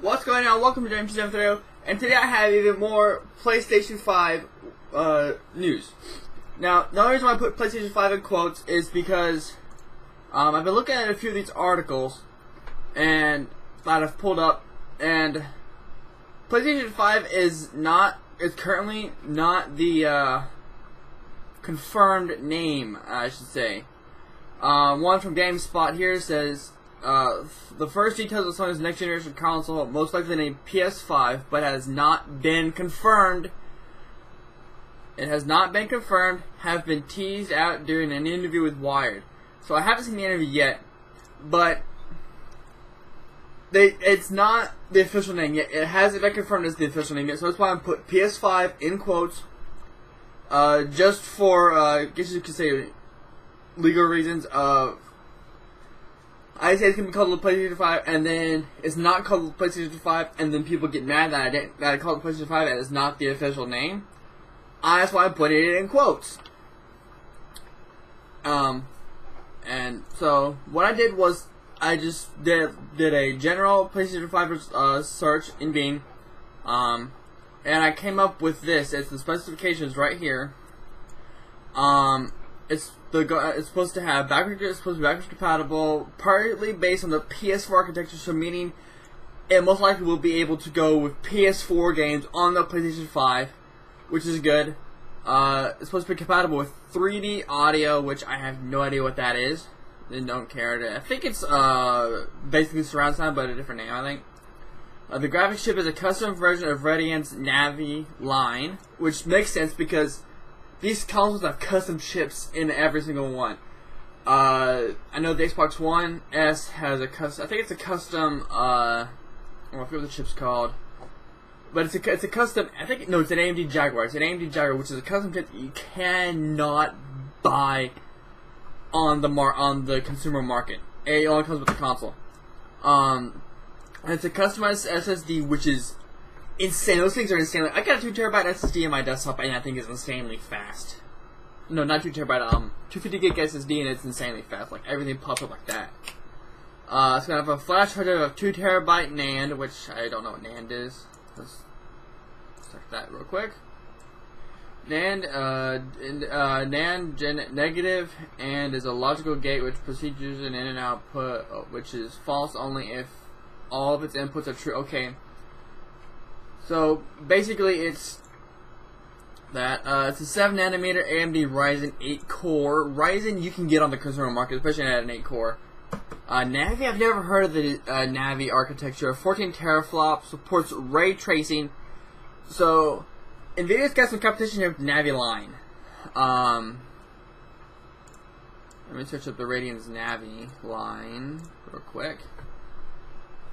What's going on? Welcome to James Video, and today I have even more PlayStation 5 news. Now, the only reason why I put PlayStation 5 in quotes is because I've been looking at a few of these articles and that I've pulled up, and PlayStation 5 is currently not the confirmed name, I should say. One from GameSpot here says the first details of Sony's next generation console, most likely named PS5, but has not been confirmed. It has not been confirmed, have been teased out during an interview with Wired. So I haven't seen the interview yet, but it's not the official name yet. It hasn't been confirmed as the official name yet, so that's why I put PS5 in quotes, just for, I guess you could say, legal reasons. I say it's going to be called the PlayStation 5, and then it's not called the PlayStation 5, and then people get mad that I called it PlayStation 5 and it's not the official name. That's why I put it in quotes. And so what I did was I just did a general PlayStation 5 search in Bing, and I came up with this. It's the specifications right here. It's supposed to have it's supposed to be backwards compatible, partly based on the PS4 architecture, so meaning it most likely will be able to go with PS4 games on the PlayStation 5, which is good. It's supposed to be compatible with 3D audio, which I have no idea what that is, and don't care. I think it's basically surround sound, but a different name, I think. The graphics chip is a custom version of Radeon's Navi line, which makes sense because these consoles have custom chips in every single one. I know the Xbox One S has a custom. I think it's a custom. I forget what the chip's called, but it's a custom. I think no, it's an AMD Jaguar. It's an AMD Jaguar, which is a custom chip that you cannot buy on the consumer market. It only comes with the console. And it's a customized SSD, which is insane. Those things are insane. I got a 2TB SSD in my desktop, and I think it's insanely fast. No, not 2TB. 250 gig SSD, and it's insanely fast. Like everything pops up like that. It's gonna have a flash hard drive of 2TB NAND, which I don't know what NAND is. Let's check that real quick. NAND, NAND negative, and is a logical gate which procedures an in and output, which is false only if all of its inputs are true. Okay. So basically, it's that it's a 7nm AMD Ryzen 8 core. Ryzen you can get on the consumer market, especially at an 8 core. Navi, I've never heard of the Navi architecture. 14 teraflops, supports ray tracing. So Nvidia's got some competition here with the Navi line. Let me search up the Radeon's Navi line real quick.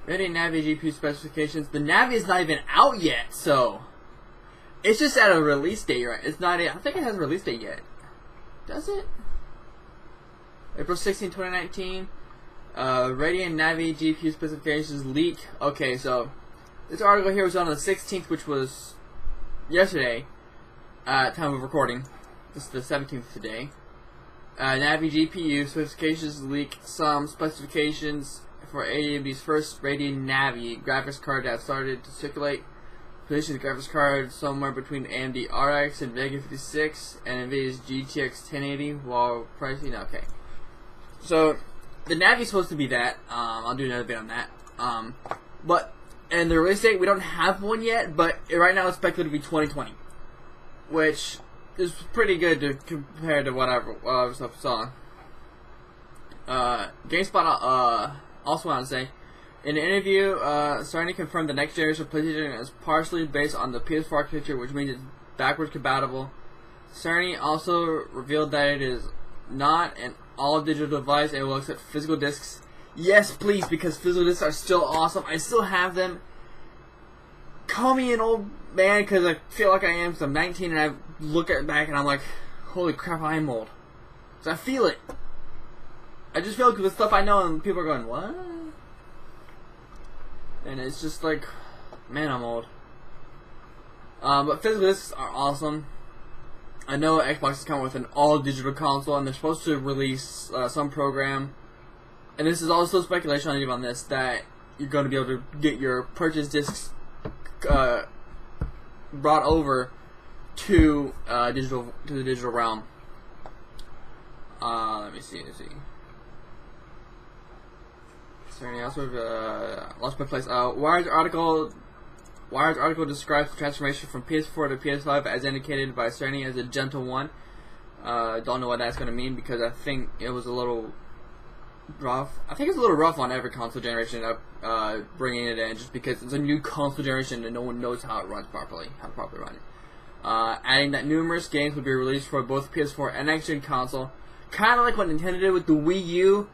Radeon Navi GPU specifications. The Navi is not even out yet, so it's just at a release date, right? It's not. I think it has a release date yet. Does it? April 16, 2019. Radeon Navi GPU specifications leak. Okay, so this article here was on the 16th, which was yesterday, time of recording. This is the 17th today. Navi GPU specifications leak. Some specifications for AMD's first Radeon Navi graphics card that started to circulate. Position the graphics card somewhere between AMD RX and Vega 56 and Nvidia's GTX 1080 while pricing. Okay, so the Navi's supposed to be that. I'll do another video on that. And the release date, we don't have one yet, but right now it's expected to be 2020, which is pretty good to compare to whatever stuff I saw. GameSpot also want to say, in an interview, Sony confirmed the next generation of PlayStation is partially based on the PS4 architecture, which means it's backwards compatible. Sony also revealed that it is not an all-digital device and will accept physical discs. Yes, please, because physical discs are still awesome. I still have them. Call me an old man, because I feel like I am, because I'm 19, and I look back and I'm like, holy crap, I am old. So I feel it. I just feel like the stuff I know, and people are going, what? And it's just like, man, I'm old. But physical discs are awesome. I know Xbox is coming with an all-digital console, and they're supposed to release some program. And this is also speculation on this, that you're going to be able to get your purchase discs brought over to the digital realm. Let me see. Sorry, I also lost my place. Wired's article describes the transformation from PS4 to PS5 as indicated by Sony as a gentle one. Don't know what that's going to mean because I think it was a little rough. I think it's a little rough on every console generation bringing it in just because it's a new console generation and no one knows how it runs properly, how to properly run it. Adding that numerous games will be released for both PS4 and next-gen console. Kind of like what Nintendo did with the Wii U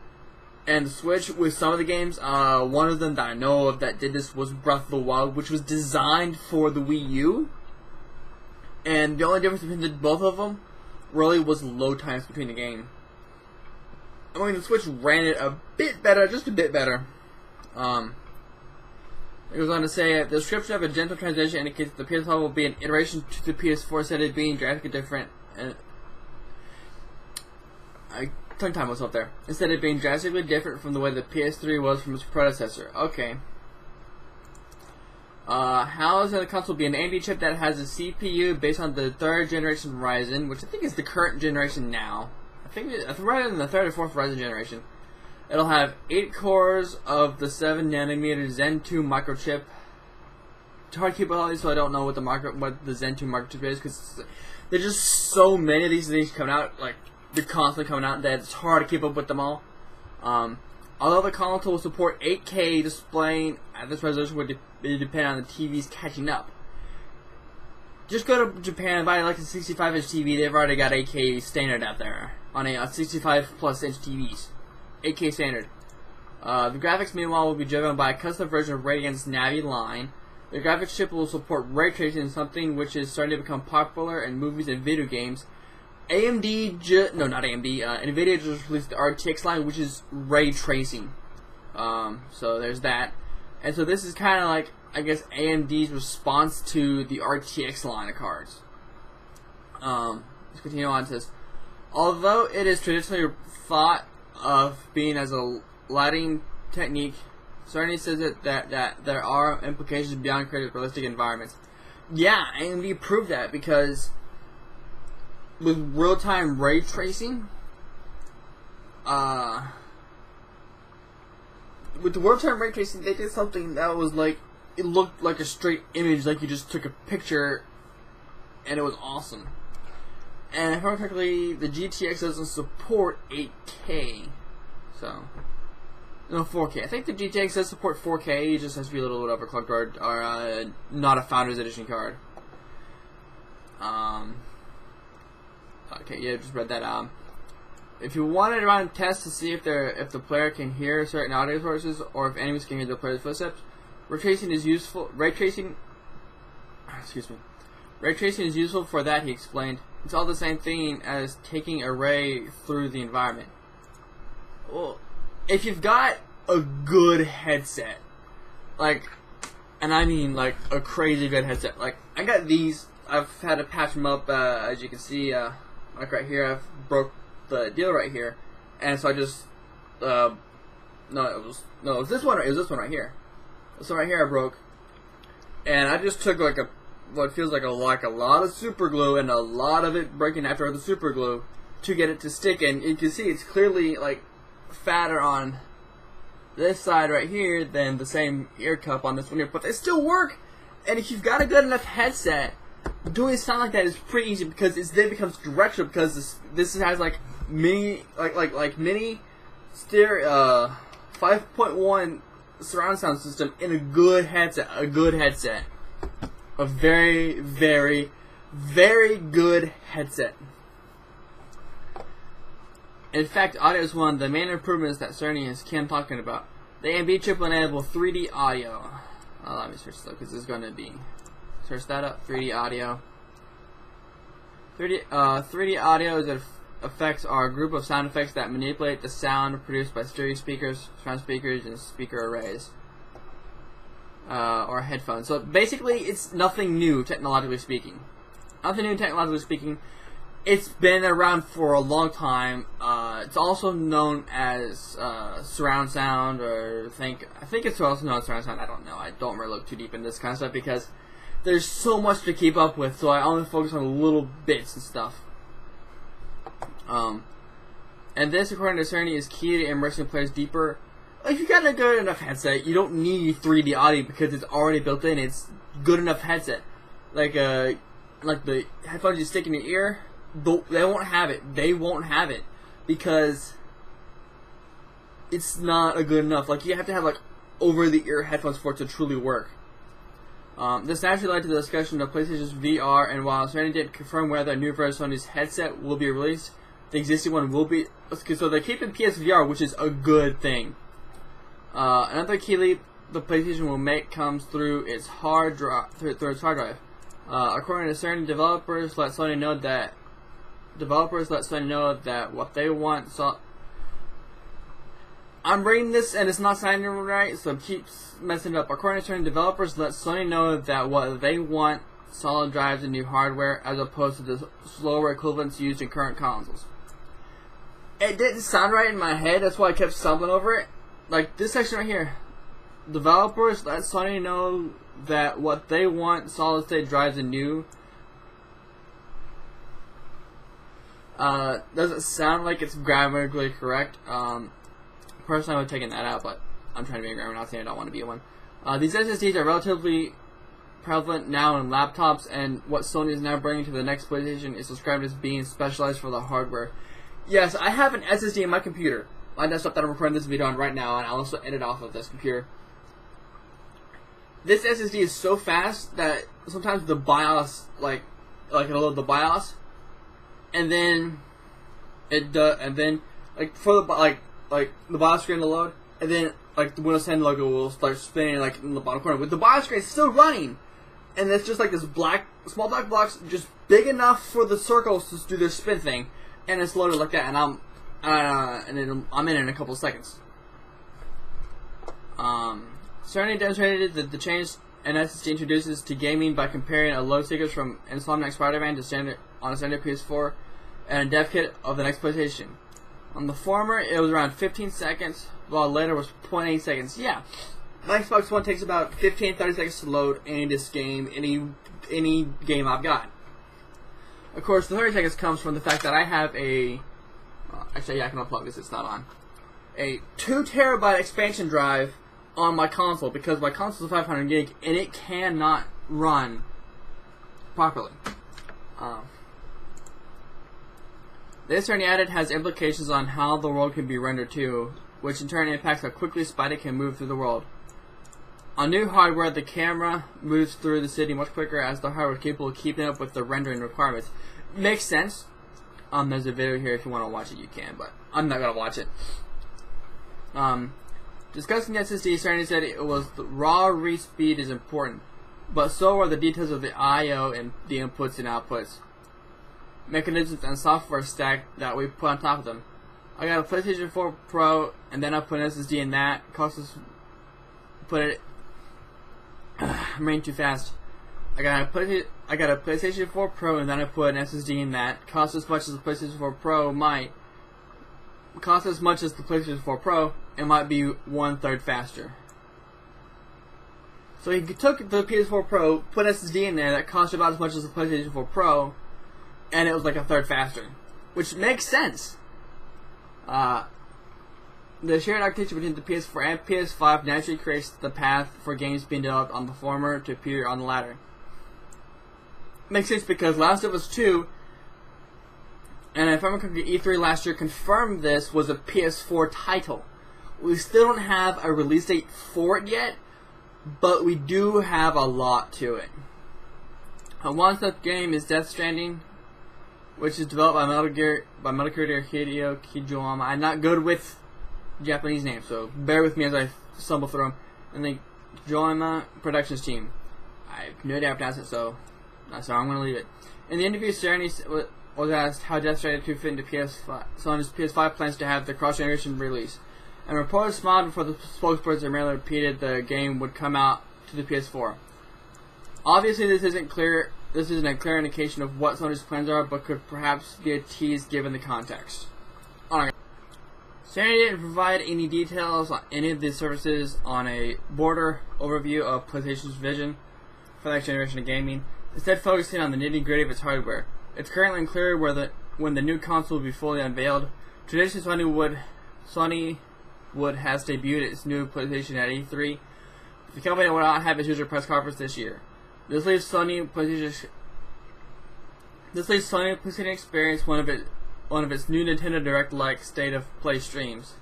and the Switch with some of the games. One of them that I know of that did this was Breath of the Wild, which was designed for the Wii U. And the only difference between both of them really was load times between the game. I mean, the Switch ran it a bit better, just a bit better. It goes on to say, the description of a gentle transition indicates that the PS5 will be an iteration to the PS4 instead of being drastically different. I tongue-tied myself there. Instead of being drastically different from the way the PS3 was from its predecessor. Okay. How is the console be an AMD chip that has a CPU based on the 3rd generation Ryzen, which I think is the current generation now. I think rather than the 3rd or 4th Ryzen generation. It'll have 8 cores of the 7nm Zen 2 microchip. It's hard to keep all these, so I don't know what the Zen 2 microchip is because there's just so many of these things coming out. Like they're constantly coming out that it's hard to keep up with them all. Although the console will support 8K displaying at this resolution would depend on the TV's catching up. Just go to Japan and buy like a 65-inch TV. They've already got 8K standard out there on a 65+ inch TVs. 8K standard. The graphics, meanwhile, will be driven by a custom version of Radeon's Navi line. The graphics chip will support ray tracing, something which is starting to become popular in movies and video games. NVIDIA just released the RTX line, which is ray tracing. So there's that. And so this is kind of like, I guess, AMD's response to the RTX line of cards. Let's continue on. It says, although it is traditionally thought of being as a lighting technique, Sony says that there are implications beyond creating realistic environments. Yeah, AMD proved that because with real-time ray tracing, with the real-time ray tracing, they did something that was like, it looked like a straight image, like you just took a picture, and it was awesome. And if I remember correctly, the GTX doesn't support 8K, so no 4K. I think the GTX does support 4K. It just has to be a little bit overclocked or not a Founders Edition card. Okay, yeah, just read that. If you wanted to run a test to see if the player can hear certain audio sources or if enemies can hear the player's footsteps, ray tracing is useful. Ray tracing is useful for that, he explained. It's all the same thing as taking a ray through the environment. Well, if you've got a good headset, like, and I mean like a crazy good headset, like I got these. I've had to patch them up, as you can see, like right here. I've broke the deal right here, and so I just it was this one. It was this one right here. This one right here I broke, and I just took like what feels like a lot of super glue and a lot of it breaking after the super glue to get it to stick. And you can see it's clearly like fatter on this side right here than the same ear cup on this one here, but they still work. And if you've got a good enough headset, doing a sound like that is pretty easy because then becomes directional because this has like mini mini stereo 5.1 surround sound system in a good headset. A very, very, very good headset. In fact, audio is one of the main improvements that Sony is talking about. The AMD chip will enable 3D audio. Let me search that because this is going to be. Search that up. 3D audio. 3D audio effects are a group of sound effects that manipulate the sound produced by stereo speakers, surround speakers, and speaker arrays. Or headphones. So basically, it's nothing new, technologically speaking. Nothing new, technologically speaking. it's been around for a long time. It's also known as surround sound, or I think it's also known as surround sound. I don't know. I don't really look too deep in this kind of stuff because there's so much to keep up with, so I only focus on little bits and stuff. And this, according to Sony, is key to immersing players deeper. If you got a good enough headset, you don't need 3D audio because it's already built in. It's good enough headset. Like the headphones you stick in your ear, they won't have it. They won't have it because it's not a good enough. Like, you have to have like over the ear headphones for it to truly work. This naturally led to the discussion of PlayStation's VR, and while Sony didn't confirm whether a new version of Sony's headset will be released, the existing one will be. So they're keeping PSVR, which is a good thing. Another key leap the PlayStation will make comes through its hard drive. According to Sony, developers let Sony know that what they want. So I'm reading this and it's not sounding right, so it keeps messing up. According to Sony, developers let Sony know that what they want: solid drives and new hardware, as opposed to the slower equivalents used in current consoles. It didn't sound right in my head, that's why I kept stumbling over it. Like this section right here. Developers let Sony know that what they want: solid state drives and new. Doesn't sound like it's grammatically correct. Personally, I would have taken that out, but I'm trying to be a grammar Nazi and I don't want to be one. These SSDs are relatively prevalent now in laptops, and what Sony is now bringing to the next PlayStation is described as being specialized for the hardware. Yes, I have an SSD in my computer, my desktop that I'm recording this video on right now, and I'll also edit off of this computer. This SSD is so fast that sometimes the BIOS, like it'll load the BIOS, and then like for the like the BIOS screen will load, and then like the Windows 10 logo will start spinning like in the bottom corner. With the BIOS screen still running, and it's just like this small black box, just big enough for the circles to do their spin thing, and it's loaded like that. And I'm in a couple of seconds. Sony demonstrated the change an SSD introduces to gaming by comparing a load sequence from Insomniac Spider-Man to standard PS4 and a dev kit of the next PlayStation. On the former, it was around 15 seconds, while later was 0.8 seconds. Yeah, my Xbox One takes about 15-30 seconds to load any game I've got. Of course, the 30 seconds comes from the fact that I have a... actually, yeah, I can unplug this, it's not on. A 2 terabyte expansion drive on my console, because my console is 500 gig and it cannot run properly. This Sony added has implications on how the world can be rendered too, which in turn impacts how quickly Spider can move through the world. On new hardware, the camera moves through the city much quicker as the hardware is capable of keeping up with the rendering requirements. Makes sense. There's a video here if you want to watch it, you can, but I'm not gonna watch it. Discussing the SSD, Sony said it was the raw read speed is important, but so are the details of the I/O and the inputs and outputs, mechanisms and software stack that we put on top of them. I got a PlayStation 4 Pro, and then I put an SSD in that. I'm reading too fast. I got a PlayStation 4 Pro, and then I put an SSD in that. Cost as much as the PlayStation 4 Pro might. Cost as much as the PlayStation 4 Pro, it might be 1/3 faster. So he took the PS4 Pro, put SSD in there that cost about as much as the PlayStation 4 Pro, and it was like 1/3 faster, which makes sense. The shared architecture between the PS4 and PS5 naturally creates the path for games being developed on the former to appear on the latter. Makes sense because Last of Us 2, and if I remember correctly, E3 last year confirmed this was a PS4 title. We still don't have a release date for it yet, but we do have a lot to it. One such game is Death Stranding, which is developed by Metal Gear creator Hideo Kojima. I'm not good with Japanese names, so bear with me as I stumble through them. And the Kojima Productions team. I have no idea how to pronounce it, so I'm going to leave it. In the interview, Sony was asked how Death Stranding 2 fit into Sony's PS5 plans to have the cross-generation release. And reporters smiled before the spokesperson merely repeated the game would come out to the PS4. Obviously, this isn't clear. This isn't a clear indication of what Sony's plans are, but could perhaps be a tease given the context. Alright. Sony didn't provide any details on any of these services on a broader overview of PlayStation's vision for the next generation of gaming, instead focusing on the nitty-gritty of its hardware. It's currently unclear when the new console will be fully unveiled. Traditionally, Sony has debuted its new PlayStation at E3. The company will not have its usual press conference this year. This leaves Sony PlayStation Experience one of its new Nintendo Direct-like state of play streams,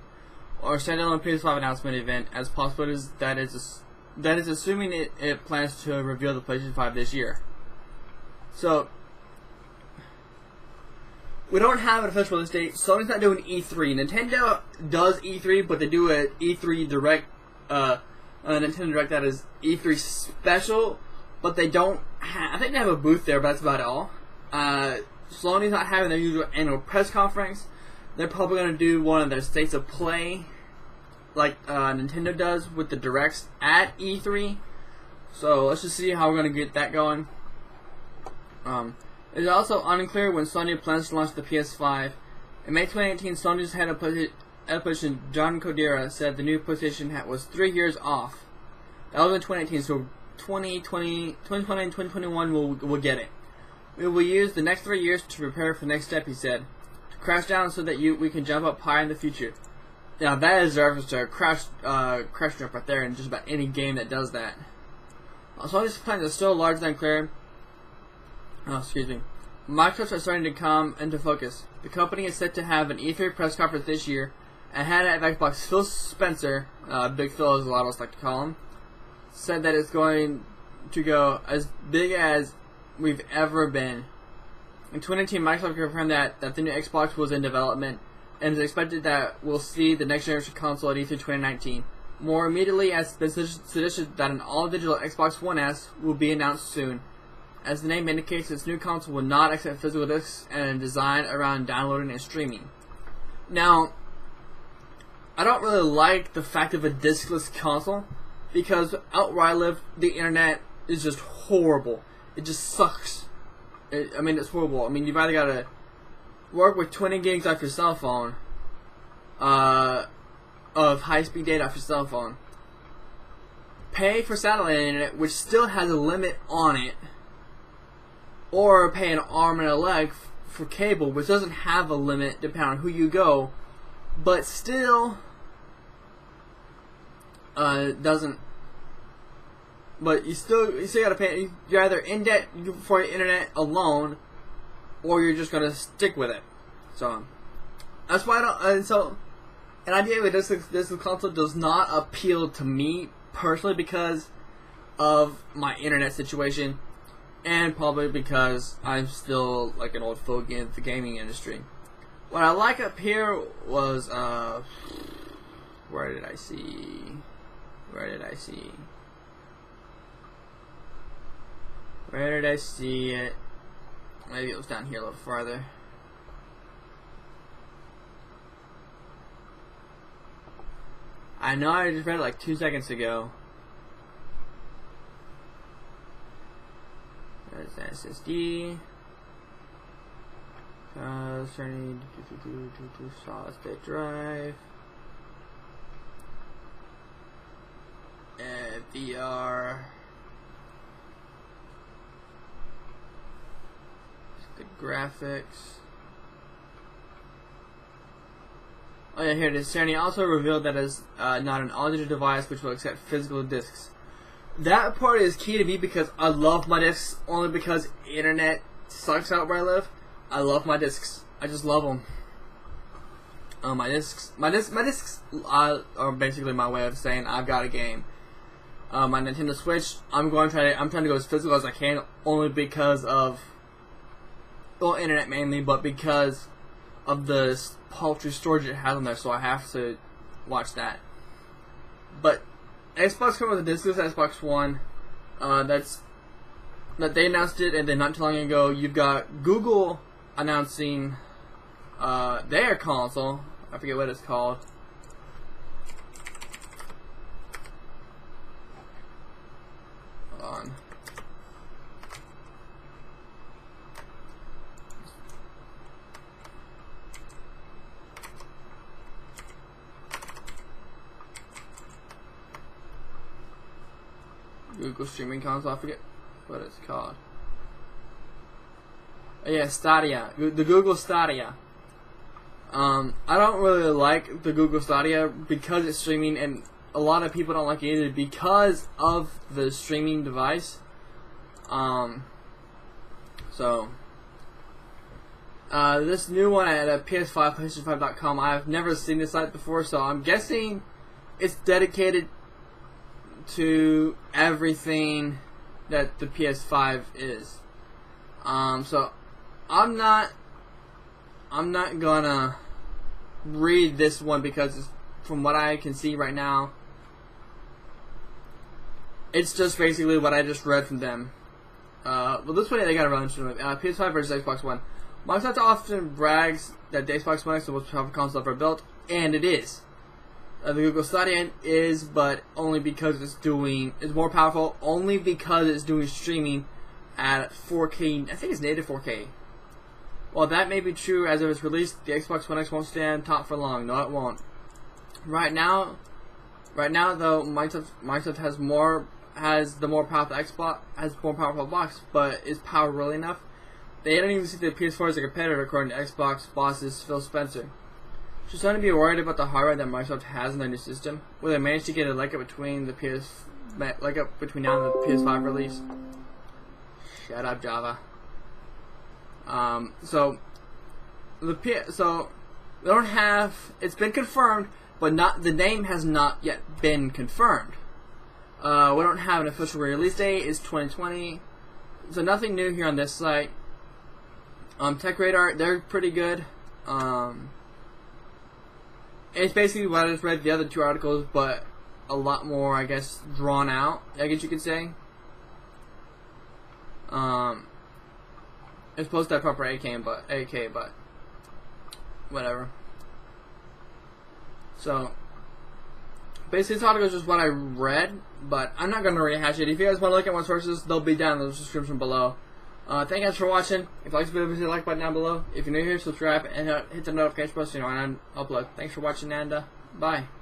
or standalone PS5 announcement event, as possibilities that is assuming it plans to reveal the PlayStation 5 this year. So we don't have an official release date. Sony's not doing E3. Nintendo does E3, but they do an E3 Direct, Nintendo Direct that is E3 special, but they don't I think they have a booth there, but that's about all. Sony's not having their usual annual press conference. They're probably going to do one of their states of play, like Nintendo does with the Directs at E3. So let's just see how we're going to get that going. It's also unclear when Sony plans to launch the PS5. In May 2018, Sony's head of PlayStation, John Codera, said the new PlayStation was 3 years off. That was in 2018, so 2020 and 2021 we'll get it. We will use the next 3 years to prepare for the next step, he said. To crash down so that we can jump up high in the future. Now that is a reference to a crash jump right there in just about any game that does that. Sony's plans are still largely unclear. Microsoft is starting to come into focus. The company is set to have an E3 press conference this year, and head of Xbox Phil Spencer, Big Phil as a lot of us like to call him, said that it's going to go as big as we've ever been. In 2018, Microsoft confirmed that the new Xbox was in development, and it's expected that we'll see the next generation console at E3 2019. More immediately, as it's been suggested that an all-digital Xbox One S will be announced soon. As the name indicates, this new console will not accept physical discs and design around downloading and streaming. Now, I don't really like the fact of a discless console, because out where I live, the internet is just horrible. It just sucks. It's horrible. You've either got to work with 20 gigs off your cell phone, of high-speed data off your cell phone, pay for satellite internet, which still has a limit on it, or pay an arm and a leg for cable, which doesn't have a limit depending on who you go, but still doesn't. But you still gotta pay. You're either in debt for your internet alone, or you're just gonna stick with it. So that's why I don't. An idea with this console does not appeal to me personally because of my internet situation. And probably because I'm still like an old fogey in the gaming industry. What I like up here was, where did I see it? Maybe it was down here a little farther. I know I just read it like 2 seconds ago. There's SSD. Starting to solid state drive. VR. Good graphics. Oh yeah, here it is. Sony also revealed that it's not an all-digital device which will accept physical discs. That part is key to me because I love my discs only because internet sucks out where I live. I love my discs. I just love them. My discs are basically my way of saying I've got a game. My Nintendo Switch, I'm trying to go as physical as I can, only because of, well, internet mainly, but because of the paltry storage it has on there, so I have to watch that. But Xbox comes with a discless Xbox One. That they announced it, and then not too long ago, you've got Google announcing their console. I forget what it's called. Hold on. Google streaming console. I forget what it's called. Yeah, Stadia. The Google Stadia. I don't really like the Google Stadia because it's streaming, and a lot of people don't like it either because of the streaming device. This new one at PS5, PlayStation5.com, I've never seen this site before, so I'm guessing it's dedicated to everything that the PS5 is. So I'm not gonna read this one because it's, from what I can see right now, it's just basically what I just read from them. Well, this one they got a run into it. PS5 versus Xbox One. Microsoft often brags that the Xbox One is the most powerful console ever built, and it is. The Google Stadia is, but only because it's more powerful, only because it's doing streaming at 4K. I think it's native 4K. While that may be true as of its release, the Xbox One X won't stand top for long. No, it won't. Right now though, Microsoft has the more powerful Xbox, has more powerful box, but is power really enough? They don't even see the PS4 as a competitor, according to Xbox bosses Phil Spencer. Should Sony be worried about the hardware that Microsoft has in their new system? Will they manage to get a leg up between now and the PS5 release? Shut up, Java. So they don't have. It's been confirmed, but the name has not yet been confirmed. We don't have an official release date. It's 2020. So nothing new here on this site. Tech Radar, they're pretty good. It's basically what I just read the other two articles, but a lot more, I guess, drawn out, I guess you could say. It's supposed to have proper AK, but whatever. So basically, this article is just what I read, but I'm not going to rehash it. If you guys want to look at my sources, they'll be down in the description below. Thank you guys for watching. If you like this video, hit the like button down below. If you're new here, subscribe and hit the notification bell so you know when I upload. Thanks for watching, and bye.